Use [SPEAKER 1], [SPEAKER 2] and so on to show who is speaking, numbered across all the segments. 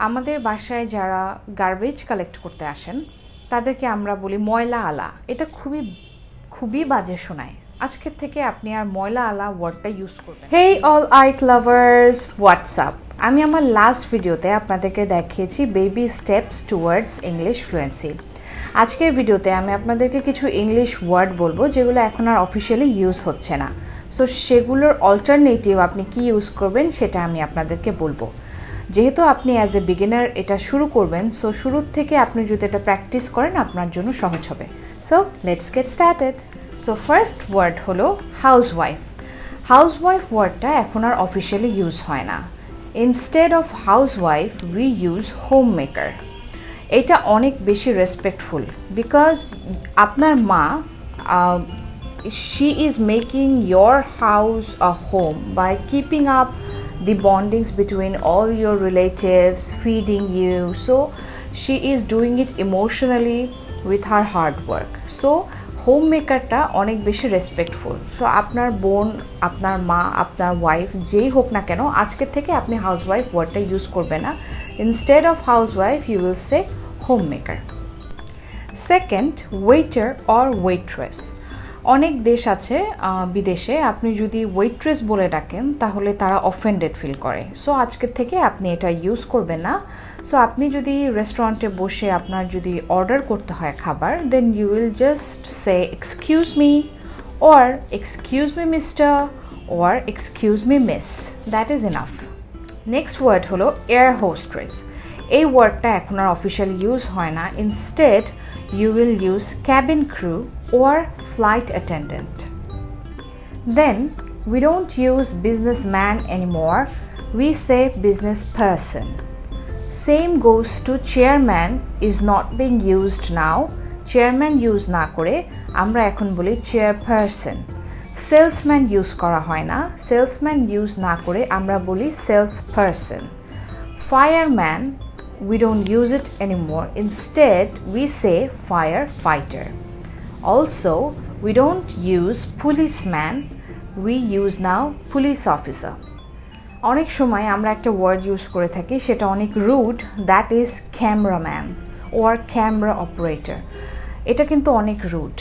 [SPEAKER 1] আমাদের বাসায় যারা গার্বেজ কালেক্ট করতে আসেন তাদেরকে আমরা বলি ময়লা আলা। এটা খুবই বাজে শোনায়। আজকের থেকে আপনি আর ময়লা আলা ওয়ার্ডটা ইউজ করবেন। হেই অল আর্ট লাভার্স, হোয়াটসঅ্যাপ। আমি আমার লাস্ট ভিডিওতে আপনাদেরকে দেখিয়েছি baby steps towards English fluency. আজকের ভিডিওতে আমি আপনাদেরকে কিছু ইংলিশ ওয়ার্ড বলবো যেগুলো এখন আর অফিসিয়ালি ইউজ হচ্ছে না। সো সেগুলোর অল্টারনেটিভ আপনি কি ইউজ করবেন সেটা আমি আপনাদেরকে বলবো। যেহেতু আপনি অ্যাজ এ বিগিনার এটা শুরু করবেন, সো শুরুর থেকে আপনি যদি এটা প্র্যাকটিস করেন আপনার জন্য সহজ হবে। So let's get started. So first word হলো হাউসওয়াইফ। হাউসওয়াইফ ওয়ার্ডটা এখন আর অফিসিয়ালি ইউজ হয় না। Instead of housewife we use home maker. এটা অনেক বেশি রেসপেক্টফুল বিকজ আপনার মা she is making your house a home by keeping up the bondings between all your relatives, feeding you. So she is doing it emotionally with her hard work. So হোমমেকারটা অনেক বেশি respectful. So আপনার বোন, আপনার মা, আপনার wife যেই হোক না কেন, আজকের থেকে আপনি হাউসওয়াইফ ওয়ার্ডটা ইউজ করবেন না। Instead of housewife you will say homemaker. Second, waiter or waitress. অনেক দেশ আছে বিদেশে, আপনি যদি ওয়েট্রেস বলে ডাকেন তাহলে তারা অফেন্ডেড ফিল করে। সো আজকের থেকে আপনি এটা ইউজ করবেন না। সো আপনি যদি রেস্টুরেন্টে বসে আপনার যদি অর্ডার করতে হয় খাবার, then you will just say excuse me, or excuse me mister, or excuse me miss. That is enough. Next word হলো এয়ার হোস্ট্রেস। এই ওয়ার্ডটা এখন আর অফিসিয়াল ইউজ হয় না। Instead you will use cabin crew or flight attendant. Then we don't use businessman anymore, we say business person. Same goes to chairman is not being used now. Chairman use না করে আমরা এখন বলি chairperson. Salesman use করা হয় না, salesman use না করে আমরা বলি salesperson. Fireman, we don't use it anymore. Instead, we say firefighter. Also, we don't use policeman. We use now police officer. অনেক সময় আমরা একটা ওয়ার্ড ইউজ করে থাকি, সেটা অনেক rude, that is cameraman or camera operator. এটা কিন্তু অনেক রুড।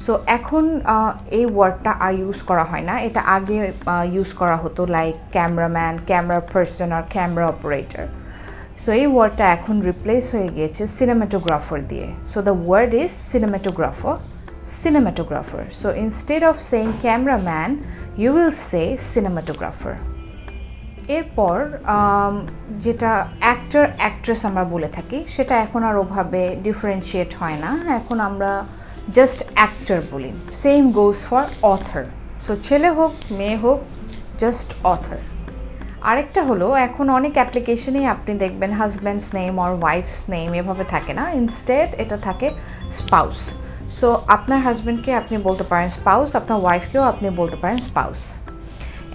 [SPEAKER 1] সো এখন এই ওয়ার্ডটা আর ইউজ করা হয় না। এটা আগে ইউজ করা হতো, লাইক ক্যামেরাম্যান, ক্যামেরা পার্সন আর ক্যামেরা অপারেটর। সো এই ওয়ার্ডটা এখন রিপ্লেস হয়ে গিয়েছে সিনেমাটোগ্রাফার দিয়ে। So the word is cinematographer. So instead of saying cameraman you will say cinematographer. এরপর যেটা অ্যাক্টর অ্যাক্ট্রেস আমরা বলে থাকি, সেটা এখন আর ওভাবে ডিফারেন্সিয়েট হয় না। এখন আমরা জাস্ট অ্যাক্টর বলি। Same goes for author. So ছেলে হোক মেয়ে হোক, জাস্ট অথর। আরেকটা হলো, এখন অনেক অ্যাপ্লিকেশনেই আপনি দেখবেন husbands name or wife's name এভাবে থাকে না, ইনস্টেড এটা থাকে স্পাউস। সো আপনার হাজব্যান্ডকে আপনি বলতে পারেন স্পাউস, আপনার ওয়াইফকেও আপনি বলতে পারেন স্পাউস।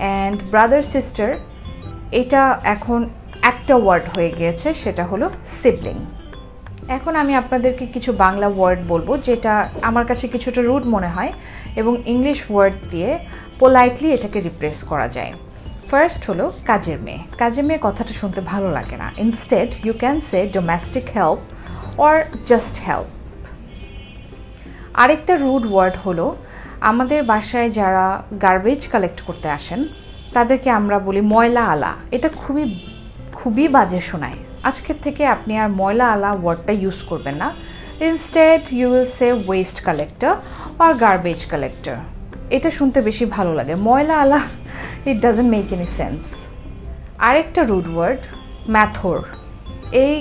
[SPEAKER 1] অ্যান্ড ব্রাদার সিস্টার, এটা এখন একটা ওয়ার্ড হয়ে গিয়েছে, সেটা হলো সিবলিং। এখন আমি আপনাদেরকে কিছু বাংলা ওয়ার্ড বলবো যেটা আমার কাছে কিছুটা রুড মনে হয় এবং ইংলিশ ওয়ার্ড দিয়ে পোলাইটলি এটাকে রিপ্লেস করা যায়। ফার্স্ট হলো কাজের মেয়ে। কাজের মেয়ে কথাটা শুনতে ভালো লাগে না। Instead you can say domestic help or just help. আরেকটা রুড ওয়ার্ড হলো, আমাদের বাসায় যারা গার্বেজ কালেক্ট করতে আসেন তাদেরকে আমরা বলি ময়লা আলা। এটা খুবই বাজে শোনায়। আজকের থেকে আপনি আর ময়লা আলা ওয়ার্ডটা ইউজ করবেন না। Instead you will say waste collector or garbage collector. এটা শুনতে বেশি ভালো লাগে। ময়লা আলা, it doesn't make any sense. আরেকটা রুড ওয়ার্ড ম্যাথর। এই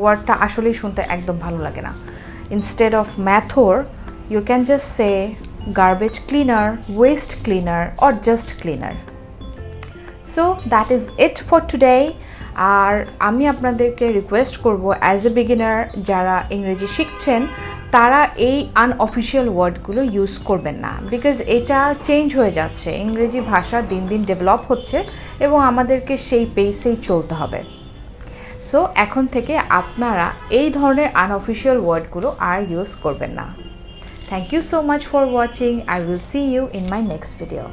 [SPEAKER 1] ওয়ার্ডটা আসলেই শুনতে একদম ভালো লাগে না। ইনস্টেড অফ ম্যাথর you can just say garbage cleaner, waste cleaner or just cleaner. So that is it for today. আর আমি আপনাদেরকে রিকোয়েস্ট করব, অ্যাজ এ বিগিনার যারা ইংরেজি শিখছেন তারা এই আনঅফিসিয়াল ওয়ার্ডগুলো ইউজ করবেন না, বিকজ এটা চেঞ্জ হয়ে যাচ্ছে। ইংরেজি ভাষা দিন দিন ডেভেলপ হচ্ছে এবং আমাদেরকে সেই পেসেই চলতে হবে। সো এখন থেকে আপনারা এই ধরনের আনঅফিসিয়াল ওয়ার্ডগুলো আর ইউজ করবেন না। Thank you so much for watching. I will see you in my next video.